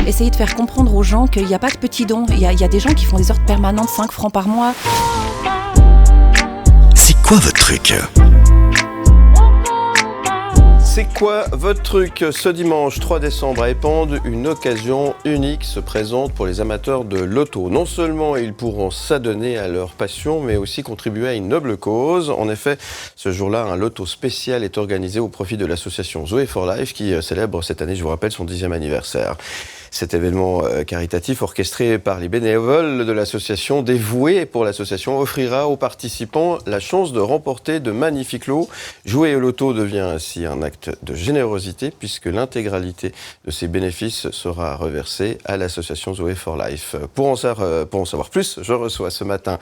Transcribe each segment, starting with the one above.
essayer de faire comprendre aux gens qu'il n'y a pas de petits dons. Il y a des gens qui font des ordres permanents de 5 francs par mois. C'est quoi votre truc ? C'est quoi votre truc ? Ce dimanche 3 décembre à Épandes, une occasion unique se présente pour les amateurs de loto. Non seulement ils pourront s'adonner à leur passion, mais aussi contribuer à une noble cause. En effet, ce jour-là, un loto spécial est organisé au profit de l'association Zoé for Life qui célèbre cette année, je vous rappelle, son 10e anniversaire. Cet événement caritatif orchestré par les bénévoles de l'association dévouée pour l'association offrira aux participants la chance de remporter de magnifiques lots. Jouer au loto devient ainsi un acte de générosité puisque l'intégralité de ses bénéfices sera reversée à l'association Zoé for Life. Pour en savoir plus, je reçois ce matin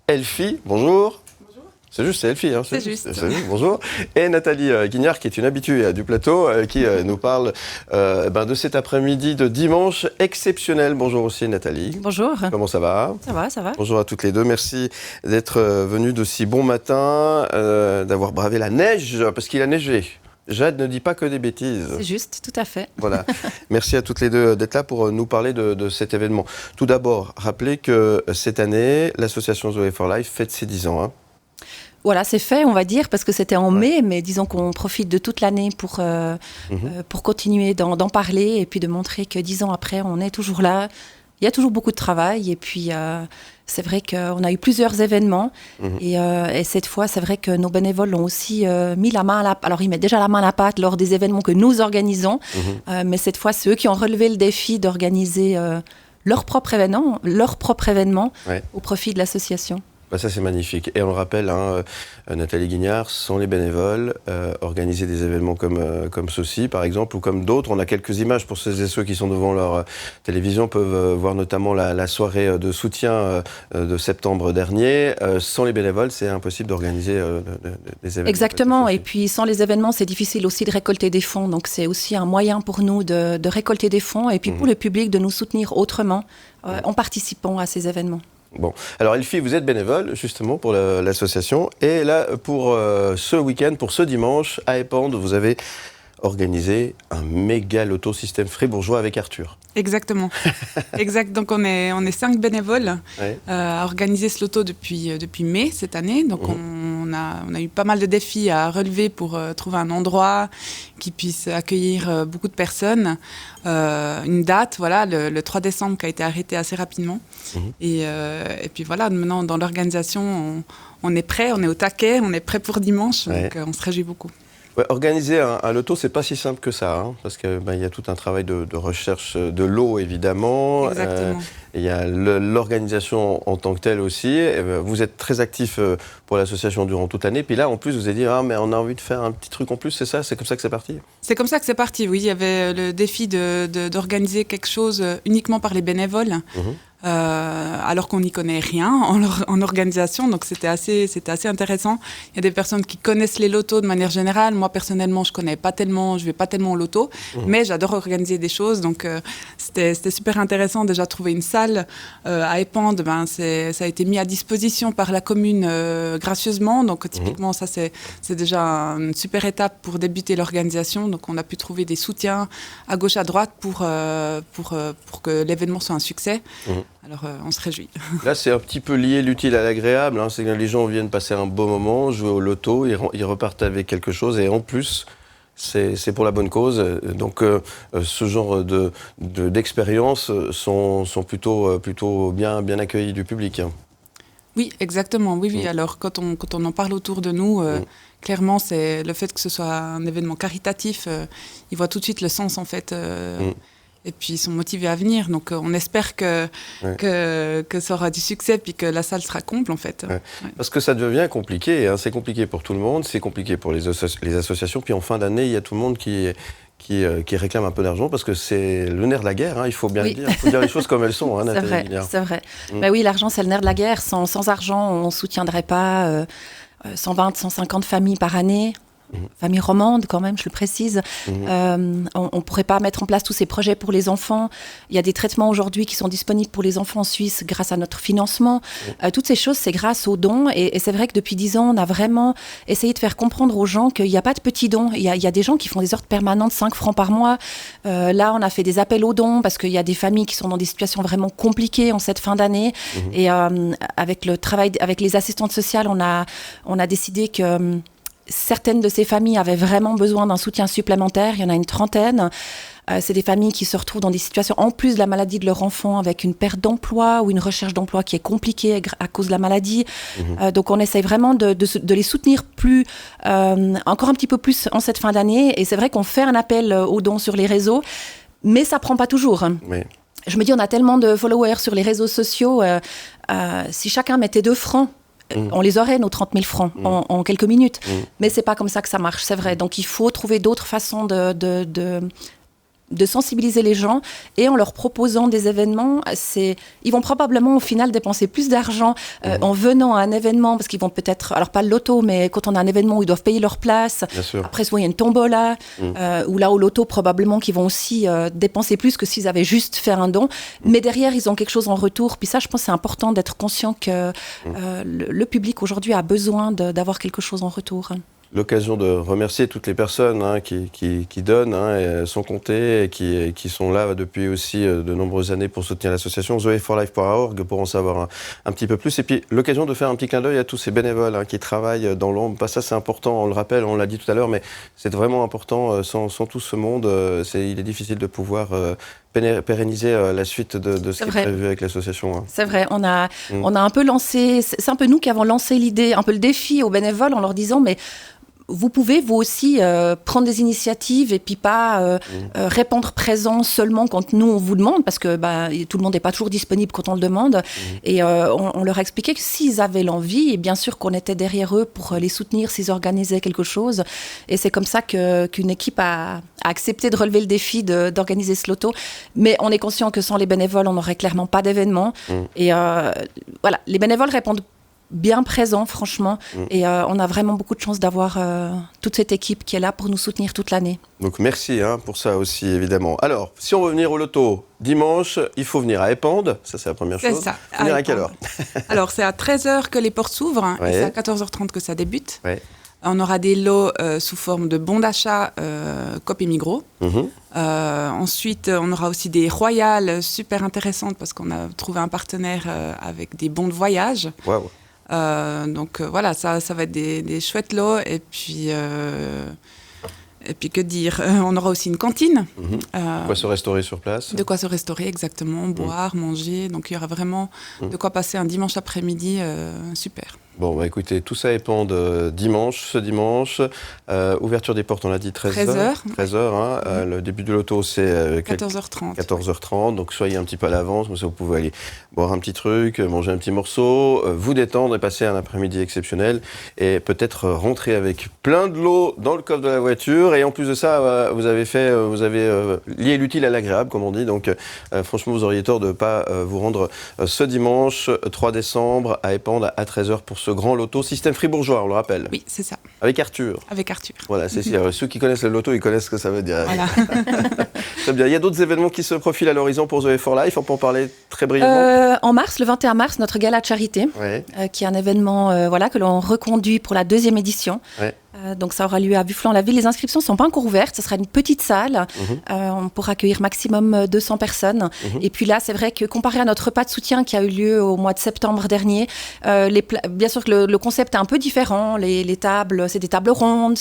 Elfie. Bonjour. C'est juste, c'est Elfie. C'est juste. Bonjour. Et Nathalie Guignard, qui est une habituée du plateau, qui nous parle de cet après-midi de dimanche exceptionnel. Bonjour aussi Nathalie. Bonjour. Comment ça va ? Ça va. Bonjour à toutes les deux. Merci d'être venues de si bon matin, d'avoir bravé la neige, parce qu'il a neigé. Jade ne dit pas que des bêtises. C'est juste, tout à fait. Voilà. Merci à toutes les deux d'être là pour nous parler de cet événement. Tout d'abord, rappelez que cette année, l'association Zoé for Life fête ses 10 ans. Voilà, c'est fait, on va dire, parce que c'était en mai, mais disons qu'on profite de toute l'année pour continuer d'en parler et puis de montrer que 10 ans après, on est toujours là. Il y a toujours beaucoup de travail et puis c'est vrai qu'on a eu plusieurs événements et cette fois, c'est vrai que nos bénévoles ont aussi mis la main à la pâte. Alors, ils mettent déjà la main à la pâte lors des événements que nous organisons, mais cette fois, c'est eux qui ont relevé le défi d'organiser leur propre événement au profit de l'association. Ça, c'est magnifique. Et on le rappelle, Nathalie Guignard, sont les bénévoles, organiser des événements comme ceux-ci, par exemple, ou comme d'autres. On a quelques images pour celles et ceux qui sont devant leur télévision, peuvent voir notamment la soirée de soutien de septembre dernier. Sans les bénévoles, c'est impossible d'organiser des événements. Exactement. Et puis, sans les événements, c'est difficile aussi de récolter des fonds. Donc, c'est aussi un moyen pour nous de récolter des fonds et puis pour le public de nous soutenir autrement en participant à ces événements. Bon, alors Elfie, vous êtes bénévole justement pour l'association et là pour ce week-end, pour ce dimanche à Épandes, vous avez organisé un méga loto système fribourgeois avec Arthur. Exactement. Exact. Donc on est 5 bénévoles à organiser ce loto depuis mai cette année. Donc on a eu pas mal de défis à relever pour trouver un endroit qui puisse accueillir beaucoup de personnes. Une date, voilà, le 3 décembre qui a été arrêté assez rapidement. Et puis voilà, maintenant dans l'organisation, on est prêt, on est au taquet, on est prêt pour dimanche. Donc on se réjouit beaucoup. Ouais, organiser un loto, c'est pas si simple que ça, parce que y a tout un travail de recherche de lot évidemment. Exactement. Il y a l'organisation en tant que telle aussi. Vous êtes très actif pour l'association durant toute l'année. Puis là, en plus, vous avez dit mais on a envie de faire un petit truc en plus, c'est ça ? C'est comme ça que c'est parti ? C'est comme ça que c'est parti, oui. Il y avait le défi d'organiser quelque chose uniquement par les bénévoles. Alors qu'on n'y connaît rien en organisation, donc c'était assez intéressant. Il y a des personnes qui connaissent les lotos de manière générale. Moi personnellement, je vais pas tellement au loto, mais j'adore organiser des choses, donc c'était super intéressant déjà de trouver une salle à Épandes. Ça a été mis à disposition par la commune gracieusement, donc typiquement ça c'est déjà une super étape pour débuter l'organisation. Donc on a pu trouver des soutiens à gauche à droite pour que l'événement soit un succès. Alors, on se réjouit. Là, c'est un petit peu lié l'utile à l'agréable. C'est que les gens viennent passer un beau moment, jouer au loto, ils repartent avec quelque chose. Et en plus, c'est pour la bonne cause. Donc, ce genre d'expériences sont plutôt bien accueillis du public. Oui, exactement. Oui. Alors, quand on en parle autour de nous, clairement, c'est le fait que ce soit un événement caritatif. Ils voient tout de suite le sens, en fait. Et puis ils sont motivés à venir, donc on espère que ça aura du succès puis que la salle sera comble en fait. Parce que ça devient compliqué, c'est compliqué pour tout le monde, c'est compliqué pour les associations, puis en fin d'année il y a tout le monde qui réclame un peu d'argent parce que c'est le nerf de la guerre, il faut bien le dire, il faut dire les choses comme elles sont. C'est vrai. Oui, l'argent c'est le nerf de la guerre, sans argent on ne soutiendrait pas 120, 150 familles par année. famille romande quand même, je le précise. On pourrait pas mettre en place tous ces projets pour les enfants. Il y a des traitements aujourd'hui qui sont disponibles pour les enfants en Suisse grâce à notre financement. Toutes ces choses, c'est grâce aux dons. Et c'est vrai que depuis 10 ans, on a vraiment essayé de faire comprendre aux gens qu'il n'y a pas de petits dons. Il y a des gens qui font des ordres permanents de 5 francs par mois. Là, on a fait des appels aux dons parce qu'il y a des familles qui sont dans des situations vraiment compliquées en cette fin d'année. Et avec le travail, avec les assistantes sociales, on a décidé que certaines de ces familles avaient vraiment besoin d'un soutien supplémentaire. Il y en a une 30aine. C'est des familles qui se retrouvent dans des situations, en plus de la maladie de leur enfant, avec une perte d'emploi ou une recherche d'emploi qui est compliquée à cause de la maladie. Donc on essaye vraiment de les soutenir encore un petit peu plus en cette fin d'année. Et c'est vrai qu'on fait un appel aux dons sur les réseaux, mais ça ne prend pas toujours. Oui. Je me dis, on a tellement de followers sur les réseaux sociaux. Si chacun mettait 2 francs, on les aurait, nos 30 000 francs, en quelques minutes. Mais c'est pas comme ça que ça marche, c'est vrai. Donc il faut trouver d'autres façons de sensibiliser les gens, et en leur proposant des événements, ils vont probablement au final dépenser plus d'argent en venant à un événement, parce qu'ils vont peut-être, alors pas le loto, mais quand on a un événement où ils doivent payer leur place, après souvent il y a une tombola, ou là au loto probablement qu'ils vont aussi dépenser plus que s'ils avaient juste fait un don, mais derrière ils ont quelque chose en retour. Puis ça, je pense que c'est important d'être conscient que le public aujourd'hui a besoin d'avoir quelque chose en retour. L'occasion de remercier toutes les personnes qui donnent, sans compter, et qui sont là depuis aussi de nombreuses années pour soutenir l'association. zoeforlife.org pour en savoir un petit peu plus. Et puis l'occasion de faire un petit clin d'œil à tous ces bénévoles qui travaillent dans l'ombre. Ça, c'est important, on le rappelle, on l'a dit tout à l'heure, mais c'est vraiment important. Sans tout ce monde, il est difficile de pouvoir pérenniser la suite de ce qui est prévu avec l'association. C'est vrai, on a un peu lancé, c'est un peu nous qui avons lancé l'idée, un peu le défi aux bénévoles en leur disant, mais vous pouvez vous aussi prendre des initiatives et puis pas répondre présent seulement quand nous on vous demande, parce que tout le monde n'est pas toujours disponible quand on le demande. Et on leur a expliqué que s'ils avaient l'envie, et bien sûr qu'on était derrière eux pour les soutenir s'ils organisaient quelque chose. Et c'est comme ça qu'une équipe a accepté de relever le défi d'organiser ce loto. Mais on est conscient que sans les bénévoles, on n'aurait clairement pas d'événement. Et voilà, les bénévoles répondent bien présent, franchement. Et on a vraiment beaucoup de chance d'avoir toute cette équipe qui est là pour nous soutenir toute l'année. Donc merci pour ça aussi, évidemment. Alors, si on veut venir au loto dimanche, il faut venir à Épandes. Ça, c'est la première chose. C'est ça. Venir à quelle heure? Alors, c'est à 13h que les portes s'ouvrent, et c'est à 14h30 que ça débute. Ouais. On aura des lots sous forme de bons d'achat Coop et Migros. Ensuite, on aura aussi des royales super intéressantes parce qu'on a trouvé un partenaire avec des bons de voyage. Wow. Donc voilà, ça va être des chouettes lots. Et puis que dire, on aura aussi une cantine. De quoi se restaurer sur place. De quoi se restaurer, exactement, boire, manger. Donc il y aura vraiment de quoi passer un dimanche après-midi super. Bon, écoutez, tout ça Épandes ce dimanche. Ouverture des portes, on l'a dit, 13h. 13h, le début du loto, c'est 14h30. 14h30, donc soyez un petit peu à l'avance, comme ça vous pouvez aller boire un petit truc, manger un petit morceau, vous détendre et passer un après-midi exceptionnel. Et peut-être rentrer avec plein de lots dans le coffre de la voiture. Et en plus de ça, vous avez lié l'utile à l'agréable, comme on dit. Donc franchement, vous auriez tort de ne pas vous rendre ce dimanche 3 décembre à Épandes à 13h pour ce grand loto. Système fribourgeois, on le rappelle. Oui, c'est ça. Avec Arthur. Avec Arthur. Voilà, c'est sûr. Ceux qui connaissent le loto, ils connaissent ce que ça veut dire. Voilà. Très bien. Il y a d'autres événements qui se profilent à l'horizon pour Zoe for Life. On peut en parler très brièvement. En mars, le 21 mars, notre gala de charité, qui est un événement que l'on reconduit pour la 2e édition. Ouais. Donc ça aura lieu à Bufflan-la-Ville. Les inscriptions ne sont pas encore ouvertes. Ce sera une petite salle. On pourra accueillir maximum 200 personnes. Et puis là, c'est vrai que comparé à notre repas de soutien qui a eu lieu au mois de septembre dernier, bien sûr que le concept est un peu différent. Les tables, c'est des tables rondes.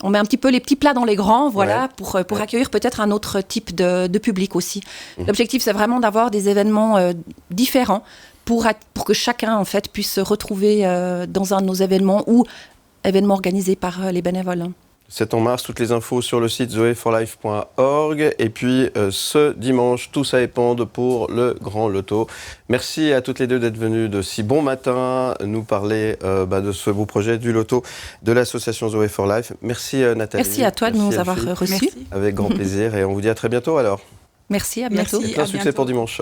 On met un petit peu les petits plats dans les grands, pour accueillir peut-être un autre type de public aussi. L'objectif, c'est vraiment d'avoir des événements différents pour que chacun, en fait, puisse se retrouver dans un de nos événements ou événements organisés par les bénévoles. 7 mars, toutes les infos sur le site zoeforlife.org. Et puis ce dimanche, tous à Épandes pour le Grand Loto. Merci à toutes les deux d'être venues de si bon matin nous parler de ce beau projet du Loto de l'association Zoe for Life. Merci Nathalie. Merci à toi de nous avoir reçus. Avec grand plaisir et on vous dit à très bientôt alors. Merci, à bientôt. Et plein succès pour dimanche.